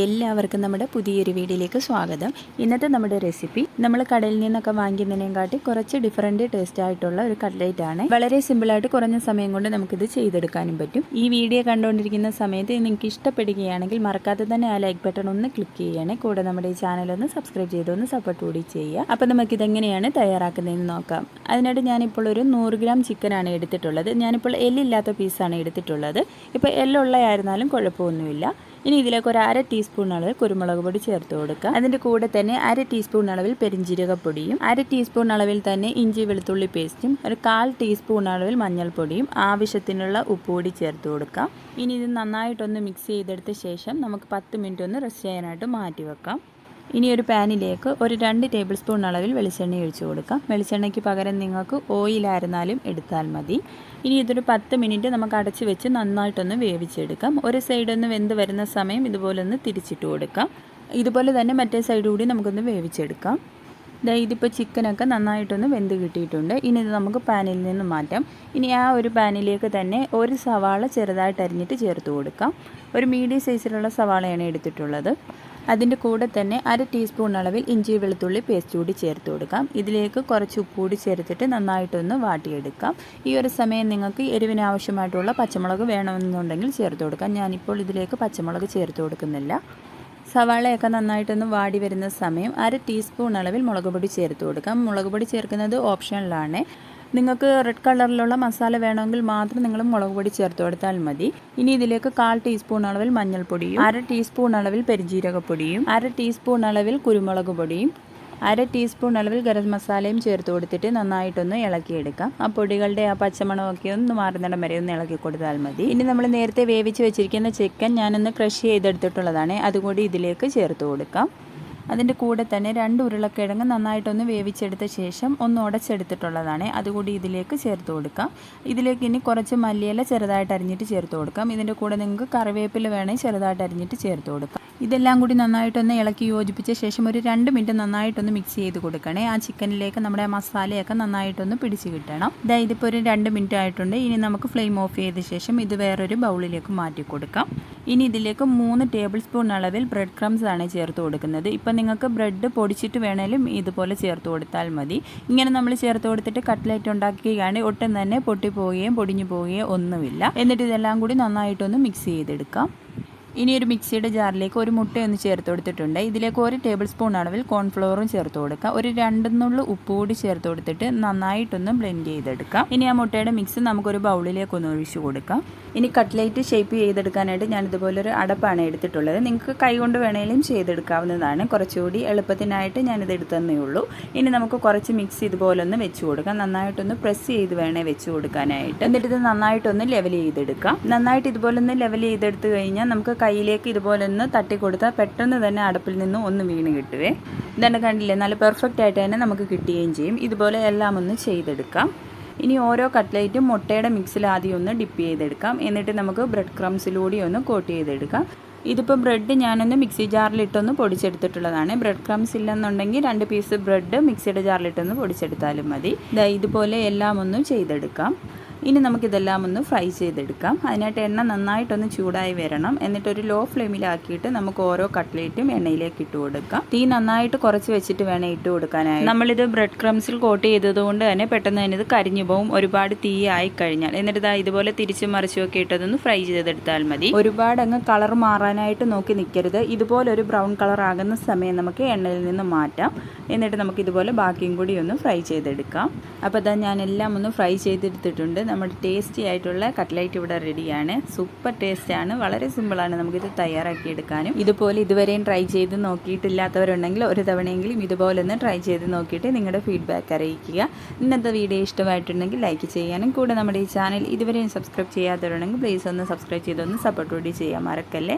എല്ലാവർക്കും നമ്മുടെ പുതിയൊരു വീഡിയോയിലേക്ക് സ്വാഗതം. ഇന്നത്തെ നമ്മുടെ റെസിപ്പി നമ്മൾ കടയിൽ നിന്നൊക്കെ വാങ്ങിക്കുന്നതിനേയും കാട്ടി കുറച്ച് ഡിഫറൻറ്റ് ടേസ്റ്റ് ആയിട്ടുള്ള ഒരു കട്ട്ലേറ്റ് ആണ്. വളരെ സിമ്പിളായിട്ട് കുറഞ്ഞ സമയം കൊണ്ട് നമുക്കിത് ചെയ്തെടുക്കാനും പറ്റും. ഈ വീഡിയോ കണ്ടുകൊണ്ടിരിക്കുന്ന സമയത്ത് നിങ്ങൾക്ക് ഇഷ്ടപ്പെടുകയാണെങ്കിൽ മറക്കാതെ തന്നെ ആ ലൈക്ക് ബട്ടൺ ഒന്ന് ക്ലിക്ക് ചെയ്യണേ. കൂടെ നമ്മുടെ ഈ ചാനൽ ഒന്ന് സബ്സ്ക്രൈബ് ചെയ്തൊന്ന് സപ്പോർട്ട് കൂടി ചെയ്യുക. അപ്പോൾ നമുക്കിതെങ്ങനെയാണ് തയ്യാറാക്കുന്നതെന്ന് നോക്കാം. അതിനായിട്ട് ഞാനിപ്പോൾ ഒരു 100 ഗ്രാം ചിക്കനാണ് എടുത്തിട്ടുള്ളത്. ഞാനിപ്പോൾ എല്ലില്ലാത്ത പീസാണ് എടുത്തിട്ടുള്ളത്. ഇപ്പോൾ എല്ലുള്ളതായിരുന്നാലും കുഴപ്പമൊന്നുമില്ല. ഇനി ഇതിലേക്ക് ഒരു 1/2 ടീസ്പൂൺ അളവിൽ കുരുമുളക് പൊടി ചേർത്ത് കൊടുക്കുക. അതിൻ്റെ കൂടെ തന്നെ 1/2 ടീസ്പൂൺ അളവിൽ പെരിഞ്ജീരകപ്പൊടിയും 1/2 ടീസ്പൂൺ അളവിൽ തന്നെ ഇഞ്ചി വെളുത്തുള്ളി പേസ്റ്റും ഒരു 1/4 ടീസ്പൂൺ അളവിൽ മഞ്ഞൾപ്പൊടിയും ആവശ്യത്തിനുള്ള ഉപ്പ് കൂടി ചേർത്ത് കൊടുക്കാം. ഇനി ഇത് നന്നായിട്ടൊന്ന് മിക്സ് ചെയ്തെടുത്ത ശേഷം നമുക്ക് 10 മിനിറ്റ് ഒന്ന് റെസ്റ്റ് ചെയ്യാനായിട്ട് മാറ്റി വെക്കാം. ഇനി ഒരു പാനിലേക്ക് ഒരു 2 ടേബിൾ സ്പൂൺ അളവിൽ വെളിച്ചെണ്ണ ഒഴിച്ചു കൊടുക്കാം. വെളിച്ചെണ്ണയ്ക്ക് പകരം നിങ്ങൾക്ക് ഓയിലായിരുന്നാലും എടുത്താൽ മതി. ഇനി ഇതൊരു 10 മിനിറ്റ് നമുക്ക് അടച്ച് വെച്ച് നന്നായിട്ടൊന്ന് വേവിച്ചെടുക്കാം. ഒരു സൈഡൊന്ന് വെന്ത് വരുന്ന സമയം ഇതുപോലെ ഒന്ന് തിരിച്ചിട്ട് കൊടുക്കാം. ഇതുപോലെ തന്നെ മറ്റേ സൈഡ് കൂടി നമുക്കൊന്ന് വേവിച്ചെടുക്കാം. ഇതിപ്പോൾ ചിക്കനൊക്കെ നന്നായിട്ടൊന്ന് വെന്ത് കിട്ടിയിട്ടുണ്ട്. ഇനി ഇത് നമുക്ക് പാനിൽ നിന്ന് മാറ്റാം. ഇനി ആ ഒരു പാനിലേക്ക് തന്നെ ഒരു സവാള ചെറുതായിട്ട് അരിഞ്ഞിട്ട് ചേർത്ത് കൊടുക്കാം. ഒരു മീഡിയം സൈസിലുള്ള സവാളയാണ് എടുത്തിട്ടുള്ളത്. അതിൻ്റെ കൂടെ തന്നെ 1/2 ടീസ്പൂൺ അളവിൽ ഇഞ്ചി വെളുത്തുള്ളി പേസ്റ്റ് കൂടി ചേർത്ത് കൊടുക്കാം. ഇതിലേക്ക് കുറച്ച് ഉപ്പ് കൂടി ചേർത്തിട്ട് നന്നായിട്ടൊന്ന് വാട്ടിയെടുക്കാം. ഈ ഒരു സമയം നിങ്ങൾക്ക് എരിവിന് ആവശ്യമായിട്ടുള്ള പച്ചമുളക് വേണമെന്നുണ്ടെങ്കിൽ ചേർത്ത് കൊടുക്കാം. ഞാനിപ്പോൾ ഇതിലേക്ക് പച്ചമുളക് ചേർത്ത് കൊടുക്കുന്നില്ല. സവാളയൊക്കെ നന്നായിട്ടൊന്ന് വാടി വരുന്ന സമയം 1/2 ടീസ്പൂൺ അളവിൽ മുളക് പൊടി ചേർത്ത് കൊടുക്കാം. മുളക് പൊടി ചേർക്കുന്നത് ഓപ്ഷണലാണ്. നിങ്ങൾക്ക് റെഡ് കളറിലുള്ള മസാല വേണമെങ്കിൽ മാത്രം നിങ്ങൾ മുളക് പൊടി ചേർത്ത് കൊടുത്താൽ മതി. ഇനി ഇതിലേക്ക് 1/4 ടീസ്പൂൺ അളവിൽ മഞ്ഞൾപ്പൊടിയും 1/2 ടീസ്പൂൺ അളവിൽ പെരിഞ്ജീരകപ്പൊടിയും 1/2 ടീസ്പൂൺ അളവിൽ കുരുമുളക് പൊടിയും 1/2 ടീസ്പൂൺ അളവിൽ ഗരം മസാലയും ചേർത്ത് കൊടുത്തിട്ട് നന്നായിട്ടൊന്ന് ഇളക്കിയെടുക്കാം. ആ പൊടികളുടെ ആ പച്ചമണമൊക്കെ ഒന്ന് മാറുന്നിടം വരെ ഒന്ന് ഇളക്കി കൊടുത്താൽ മതി. ഇനി നമ്മൾ നേരത്തെ വേവിച്ച് വെച്ചിരിക്കുന്ന ചിക്കൻ ഞാനൊന്ന് ക്രഷ് ചെയ്തെടുത്തിട്ടുള്ളതാണ്. അതുകൂടി ഇതിലേക്ക് ചേർത്ത് കൊടുക്കാം. അതിൻ്റെ കൂടെ തന്നെ 2 ഉരുളക്കിഴങ്ങ് നന്നായിട്ടൊന്ന് വേവിച്ചെടുത്ത ശേഷം ഒന്ന് ഉടച്ചെടുത്തിട്ടുള്ളതാണ്. അതുകൂടി ഇതിലേക്ക് ചേർത്ത് കൊടുക്കാം. ഇതിലേക്ക് ഇനി കുറച്ച് മല്ലിയില ചെറുതായിട്ട് അരിഞ്ഞിട്ട് ചേർത്ത് കൊടുക്കാം. ഇതിൻ്റെ കൂടെ നിങ്ങൾക്ക് കറിവേപ്പില വേണമെങ്കിൽ ചെറുതായിട്ട് അരിഞ്ഞിട്ട് ചേർത്ത് കൊടുക്കാം. ഇതെല്ലാം കൂടി നന്നായിട്ടൊന്ന് ഇളക്കി യോജിപ്പിച്ച ശേഷം ഒരു 2 മിനിറ്റ് നന്നായിട്ടൊന്ന് മിക്സ് ചെയ്ത് കൊടുക്കണേ. ആ ചിക്കനിലേക്ക് നമ്മുടെ മസാലയൊക്കെ നന്നായിട്ടൊന്ന് പിടിച്ച് കിട്ടണം. ഇതിപ്പോൾ ഒരു 2 മിനിറ്റ് ആയിട്ടുണ്ട്. ഇനി നമുക്ക് ഫ്ലെയിം ഓഫ് ചെയ്ത ശേഷം ഇത് വേറൊരു ബൗളിലേക്ക് മാറ്റി കൊടുക്കാം. ഇനി ഇതിലേക്ക് 3 ടേബിൾ സ്പൂൺ അളവിൽ ബ്രെഡ് ക്രംസ് ആണ് ചേർത്ത് കൊടുക്കുന്നത്. ഇപ്പം നിങ്ങൾക്ക് ബ്രെഡ് പൊടിച്ചിട്ട് വേണേലും ഇതുപോലെ ചേർത്ത് കൊടുത്താൽ മതി. ഇങ്ങനെ നമ്മൾ ചേർത്ത് കൊടുത്തിട്ട് കട്ട്ലേറ്റ് ഉണ്ടാക്കുകയാണെങ്കിൽ ഒട്ടും തന്നെ പൊട്ടിപ്പോവുകയും പൊടിഞ്ഞു പോവുകയോ ഒന്നുമില്ല. എന്നിട്ട് ഇതെല്ലാം കൂടി നന്നായിട്ടൊന്ന് മിക്സ് ചെയ്തെടുക്കാം. ഇനി ഒരു മിക്സിയുടെ ജാറിലേക്ക് ഒരു മുട്ടയൊന്ന് ചേർത്ത് കൊടുത്തിട്ടുണ്ട്. ഇതിലേക്ക് 1 ടേബിൾ സ്പൂൺ അളവിൽ കോൺഫ്ലവറും ചേർത്ത് കൊടുക്കുക. ഒരു 2 നുള്ളു ഉപ്പ് കൂടി ചേർത്ത് കൊടുത്തിട്ട് നന്നായിട്ടൊന്ന് ബ്ലെൻഡ് ചെയ്തെടുക്കാം. ഇനി ആ മുട്ടയുടെ മിക്സ് നമുക്കൊരു ബൗളിലേക്ക് ഒന്ന് ഒഴിച്ചു കൊടുക്കാം. ഇനി കട്ട്ലേറ്റ് ഷേപ്പ് ചെയ്തെടുക്കാനായിട്ട് ഞാൻ ഇതുപോലൊരു അടപ്പാണ് എടുത്തിട്ടുള്ളത്. നിങ്ങൾക്ക് കൈകൊണ്ട് വേണമെങ്കിലും ചെയ്തെടുക്കാവുന്നതാണ്. കുറച്ചുകൂടി എളുപ്പത്തിനായിട്ട് ഞാനിത് എടുത്തന്നേ ഉള്ളൂ. ഇനി നമുക്ക് കുറച്ച് മിക്സ് ഇതുപോലൊന്ന് വെച്ച് കൊടുക്കാം. നന്നായിട്ടൊന്ന് പ്രസ് ചെയ്ത് വേണേ വെച്ച് കൊടുക്കാനായിട്ട്. എന്നിട്ട് ഇത് നന്നായിട്ടൊന്ന് ലെവൽ ചെയ്തെടുക്കാം. നന്നായിട്ട് ഇതുപോലൊന്ന് ലെവൽ ചെയ്തെടുത്ത് കഴിഞ്ഞാൽ നമുക്ക് കയ്യിലേക്ക് ഇതുപോലൊന്ന് തട്ടി കൊടുത്താൽ പെട്ടെന്ന് തന്നെ അടുപ്പിൽ നിന്ന് ഒന്ന് വീണ് കിട്ടുവേ. ഇതാണ് കണ്ടില്ലേ, നല്ല പെർഫെക്റ്റ് ആയിട്ട് തന്നെ നമുക്ക് കിട്ടുകയും ചെയ്യും. ഇതുപോലെ എല്ലാം ഒന്ന് ചെയ്തെടുക്കാം. ഇനി ഓരോ കട്ട്ലേറ്റും മുട്ടയുടെ മിക്സിൽ ആദ്യം ഒന്ന് ഡിപ്പ് ചെയ്തെടുക്കാം. എന്നിട്ട് നമുക്ക് ബ്രെഡ് ക്രംസിലൂടെ ഒന്ന് കോട്ട് ചെയ്തെടുക്കാം. ഇതിപ്പോൾ ബ്രെഡ് ഞാനൊന്ന് മിക്സി ജാറിലിട്ടൊന്ന് പൊടിച്ചെടുത്തിട്ടുള്ളതാണ്. ബ്രെഡ് ക്രംസ് ഇല്ലെന്നുണ്ടെങ്കിൽ 2 പീസ് ബ്രെഡ് മിക്സിയുടെ ജാറിലിട്ടൊന്ന് പൊടിച്ചെടുത്താലും മതി. ഇതുപോലെ എല്ലാം ഒന്ന് ചെയ്തെടുക്കാം. ഇനി നമുക്കിതെല്ലാം ഒന്ന് ഫ്രൈ ചെയ്തെടുക്കാം. അതിനായിട്ട് എണ്ണ നന്നായിട്ടൊന്ന് ചൂടായി വരണം. എന്നിട്ടൊരു ലോ ഫ്ലെയിമിലാക്കിയിട്ട് നമുക്ക് ഓരോ കട്ട്ലേറ്റും എണ്ണയിലേക്ക് ഇട്ട് കൊടുക്കാം. തീ നന്നായിട്ട് കുറച്ച് വെച്ചിട്ട് വേണം ഇട്ട് കൊടുക്കാനായി. നമ്മളിത് ബ്രെഡ് ക്രംസിൽ കോട്ട് ചെയ്തതുകൊണ്ട് തന്നെ പെട്ടെന്ന് തന്നെ ഇത് കരിഞ്ഞു പോകും, ഒരുപാട് തീ ആയി കഴിഞ്ഞാൽ. എന്നിട്ട് ഇതുപോലെ തിരിച്ചും മറിച്ചുമൊക്കെ ഇട്ടതൊന്ന് ഫ്രൈ ചെയ്തെടുത്താൽ മതി. ഒരുപാട് അങ്ങ് കളർ മാറാനായിട്ട് നോക്കി നിൽക്കരുത്. ഇതുപോലൊരു ബ്രൗൺ കളർ ആകുന്ന സമയം നമുക്ക് എണ്ണയിൽ നിന്ന് മാറ്റാം. എന്നിട്ട് നമുക്ക് ഇതുപോലെ ബാക്കിയും കൂടി ഒന്ന് ഫ്രൈ ചെയ്തെടുക്കാം. അപ്പോൾ ഞാൻ എല്ലാം ഒന്ന് ഫ്രൈ ചെയ്തെടുത്തിട്ടുണ്ട്. നമ്മുടെ ടേസ്റ്റി ആയിട്ടുള്ള കട്ട്ലേറ്റ് ഇവിടെ റെഡിയാണ്. സൂപ്പർ ടേസ്റ്റാണ്. വളരെ സിമ്പിളാണ് നമുക്കിത് തയ്യാറാക്കിയെടുക്കാനും. ഇതുപോലെ ഇതുവരെയും ട്രൈ ചെയ്ത് നോക്കിയിട്ടില്ലാത്തവരുണ്ടെങ്കിൽ ഒരു തവണയെങ്കിലും ഇതുപോലെ ഒന്ന് ട്രൈ ചെയ്ത് നോക്കിയിട്ട് നിങ്ങളുടെ ഫീഡ്ബാക്ക് അറിയിക്കുക. ഇന്നത്തെ വീഡിയോ ഇഷ്ടമായിട്ടുണ്ടെങ്കിൽ ലൈക്ക് ചെയ്യാനും കൂടെ നമ്മുടെ ഈ ചാനൽ ഇതുവരെയും സബ്സ്ക്രൈബ് ചെയ്യാത്തവരുണ്ടെങ്കിൽ പ്ലീസ് ഒന്ന് സബ്സ്ക്രൈബ് ചെയ്തൊന്ന് സപ്പോർട്ട് കൂടി ചെയ്യാൻ മറക്കല്ലേ.